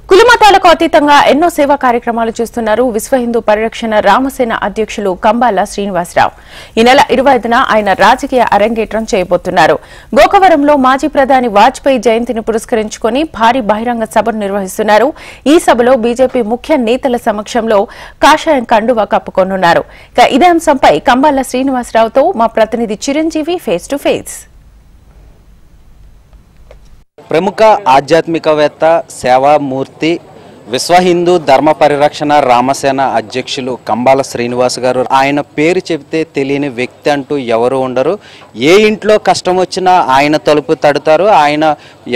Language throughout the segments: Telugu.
కులమతాలకు అతీతంగా ఎన్నో సేవా కార్యక్రమాలు చేస్తున్నారు విశ్వ హిందూ పరిరక్షణ రామసేన అధ్యక్షులు కంబాల శ్రీనివాసరావు. ఈ నెల 25న ఆయన రాజకీయ అరంగేట్రం చేయబోతున్నారు. గోకవరంలో మాజీ ప్రధాని వాజ్పేయి జయంతిని పురస్కరించుకుని భారీ బహిరంగ సభను నిర్వహిస్తున్నారు. ఈ సభలో బీజేపీ ముఖ్య నేతల సమక్షంలో కాషాయం కండువా కప్పుకోనున్నారు. ఇదే అంశంపై కంబాల శ్రీనివాసరావుతో మా ప్రతినిధి చిరంజీవి ఫేస్ టు ఫేస్. ప్రముఖ ఆధ్యాత్మికవేత్త సేవామూర్తి విశ్వ హిందూ ధర్మ పరిరక్షణ రామసేన అధ్యక్షులు కంబాల శ్రీనివాస్ గారు. ఆయన పేరు చెబితే తెలియని వ్యక్తి అంటూ ఎవరు ఉండరు. ఏ ఇంట్లో కష్టం వచ్చినా ఆయన తలుపు తడతారు. ఆయన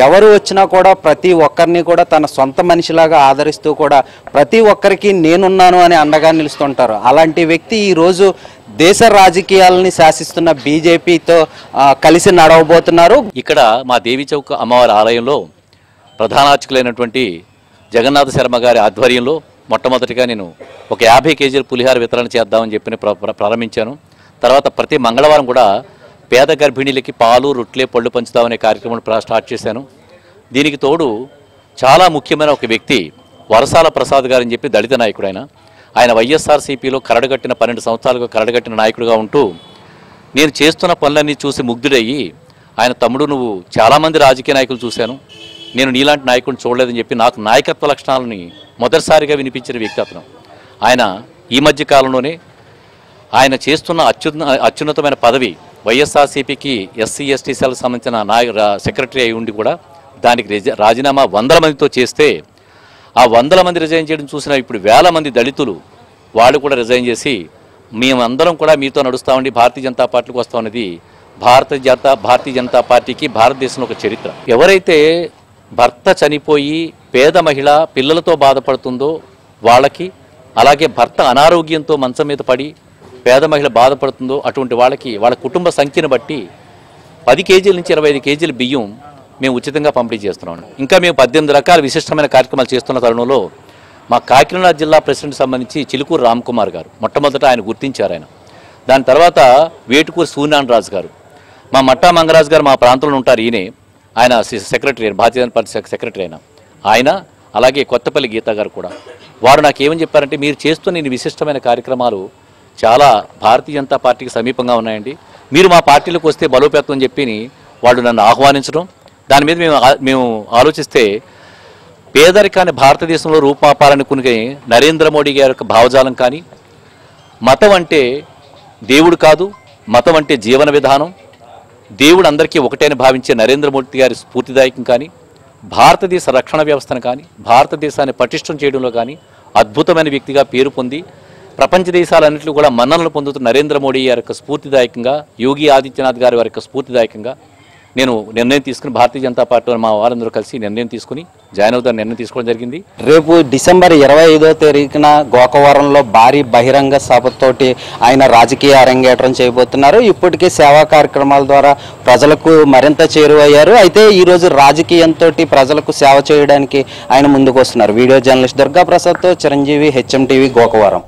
ఎవరు వచ్చినా కూడా ప్రతి ఒక్కరిని కూడా తన సొంత మనిషిలాగా ఆదరిస్తూ కూడా ప్రతి ఒక్కరికి నేనున్నాను అని అండగా నిలుస్తుంటారు. అలాంటి వ్యక్తి ఈరోజు దేశ రాజకీయాలని శాసిస్తున్న బీజేపీతో కలిసి నడవబోతున్నారు. ఇక్కడ మా దేవి చౌక్ అమ్మవారి ఆలయంలో ప్రధానార్చకులైనటువంటి జగన్నాథ శర్మ గారి ఆధ్వర్యంలో మొట్టమొదటిగా నేను ఒక 50 కేజీల పులిహార వితరణ చేద్దామని చెప్పి ప్రారంభించాను. తర్వాత ప్రతి మంగళవారం కూడా పేద గర్భిణీలకి పాలు రొట్టె పళ్ళు పంచుదామనే కార్యక్రమం స్టార్ట్ చేశాను. దీనికి తోడు చాలా ముఖ్యమైన ఒక వ్యక్తి వరసాల ప్రసాద్ గారని చెప్పి దళిత నాయకుడు. ఆయన వైఎస్ఆర్సీపీలో కరడుగట్టిన 12 సంవత్సరాలుగా కరడుగట్టిన నాయకుడిగా ఉంటూ నేను చేస్తున్న పనులన్నీ చూసి ముగ్ధుడయ్యి ఆయన తమ్ముడు నువ్వు చాలామంది రాజకీయ నాయకులు చూశాను, నేను నీలాంటి నాయకుడిని చూడలేదని చెప్పి నాకు నాయకత్వ లక్షణాలని మొదటిసారిగా వినిపించిన వ్యక్తి అతను. ఆయన ఈ మధ్య కాలంలోనే ఆయన చేస్తున్న అత్యున్నతమైన పదవి వైఎస్ఆర్సీపీకి ఎస్సీ ఎస్టీ సెల్కి సంబంధించిన సెక్రటరీ అయి ఉండి కూడా దానికి రాజీనామా 100 మందితో చేస్తే ఆ 100 మంది రిజైన్ చేయడం చూసిన ఇప్పుడు 1000 మంది దళితులు వాళ్ళు కూడా రిజైన్ చేసి మేమందరం కూడా మీతో నడుస్తామండి, భారతీయ జనతా పార్టీకి వస్తామన్నది భారతీయ జనతా పార్టీకి భారతదేశంలో ఒక చరిత్ర. ఎవరైతే భర్త చనిపోయి పేద మహిళ పిల్లలతో బాధపడుతుందో వాళ్ళకి, అలాగే భర్త అనారోగ్యంతో మంచం మీద పడి పేద మహిళ బాధపడుతుందో అటువంటి వాళ్ళకి వాళ్ళ కుటుంబ సంఖ్యను బట్టి 10 కేజీల నుంచి 25 కేజీల బియ్యం మేము ఉచితంగా పంపిణీ చేస్తున్నాం. ఇంకా మేము 18 రకాల విశిష్టమైన కార్యక్రమాలు చేస్తున్న తరుణంలో మా కాకినాడ జిల్లా ప్రెసిడెంట్ సంబంధించి చిలుకూరు రామ్కుమార్ గారు మొట్టమొదట ఆయన గుర్తించారు. దాని తర్వాత వేటుకూరు సూర్యనారాయణ రాజు గారు, మా మట్టా మంగరాజు గారు మా ప్రాంతంలో ఉంటారు. ఆయన secretary Bharatiya Janata party secretary ఆయన అలాగే కొత్తపల్లి గీత గారు కూడా. వారు నాకు ఏమని చెప్పారంటే మీరు చేస్తున్న ఈ విశిష్టమైన కార్యక్రమాలు చాలా భారతీయ జనతా పార్టీకి సమీపంగా ఉన్నాయండి, మీరు మా పార్టీలోకి వస్తే బలోపేతం అని చెప్పి వాళ్ళు నన్ను ఆహ్వానించడం. దాని మీద మేము ఆలోచిస్తే పేదరికాన్ని భారతదేశంలో రూపాపాలనుకునే నరేంద్ర మోడీ గారి యొక్క భావజాలం కానీ, మతం అంటే దేవుడు కాదు, మతం అంటే జీవన విధానం, దేవుడు అందరికీ ఒకటేని భావించే నరేంద్ర మోడీ గారి స్ఫూర్తిదాయకం కానీ, భారతదేశ రక్షణ వ్యవస్థను కానీ భారతదేశాన్ని పటిష్టం చేయడంలో కానీ అద్భుతమైన వ్యక్తిగా పేరు పొంది ప్రపంచ దేశాలన్నింటిలో కూడా మన్ననలు పొందుతున్న నరేంద్ర మోడీ గారి యొక్క స్ఫూర్తిదాయకంగా, యోగి ఆదిత్యనాథ్ గారి యొక్క స్ఫూర్తిదాయకంగా నేను నిర్ణయం తీసుకుని భారతీయ జనతా పార్టీ మా వారందరూ కలిసి నిర్ణయం తీసుకుని జాయిన్ అవుతారు నిర్ణయం తీసుకోవడం జరిగింది. రేపు డిసెంబర్ 25వ తేదీన గోకవరంలో భారీ బహిరంగ సభతోటి ఆయన రాజకీయ అరంగేట్రం చేయబోతున్నారు. ఇప్పటికే సేవా కార్యక్రమాల ద్వారా ప్రజలకు మరింత చేరువయ్యారు. అయితే ఈరోజు రాజకీయంతో ప్రజలకు సేవ చేయడానికి ఆయన ముందుకు వస్తున్నారు. వీడియో జర్నలిస్ట్ దుర్గా ప్రసాద్తో చిరంజీవి, హెచ్ఎం టీవీ, గోకవరం.